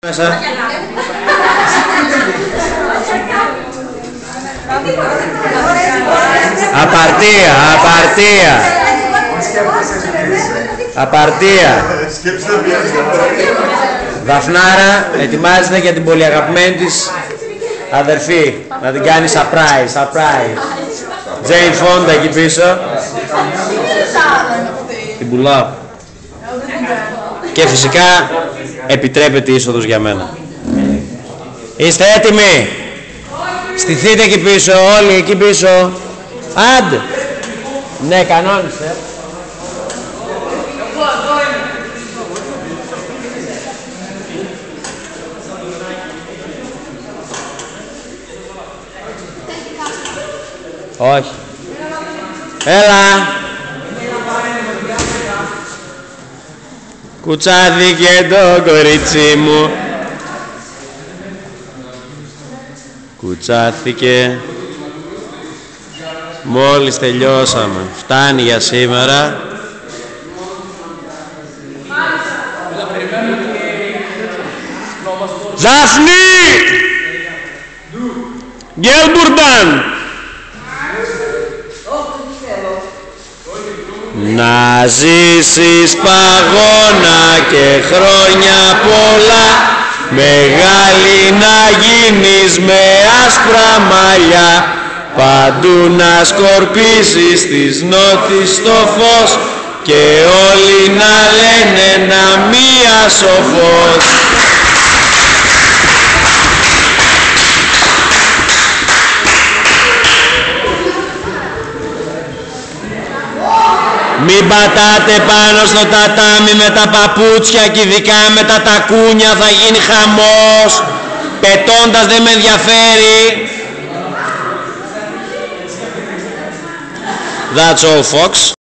Μέσα. Απαρτία. Δαφνάρα ετοιμάζεται για την πολύ αγαπημένη της αδερφή να την κάνει surprise. Τζέιν Φόντα εκεί πίσω. Την πουλάω. Και φυσικά επιτρέπεται η είσοδος για μένα. Είστε έτοιμοι? Στηθείτε εκεί πίσω, όλοι εκεί πίσω. Άντε. Ναι, κανόνισε. Όχι. Έλα. Κουτσάθηκε το κορίτσι μου. Κουτσάθηκε. Μόλις τελειώσαμε. Φτάνει για σήμερα. Δάφνη! Γκέλμπουρνταν! Να ζήσεις παγώνα και χρόνια πολλά, μεγάλη να γίνεις με άσπρα μαλλιά, παντού να σκορπίσεις της νότης στο φως και όλοι να λένε να μία σοφός. Μην πατάτε πάνω στο τατάμι με τα παπούτσια και ειδικά με τα τακούνια, θα γίνει χαμός. Πετώντας δεν με ενδιαφέρει. That's all, folks.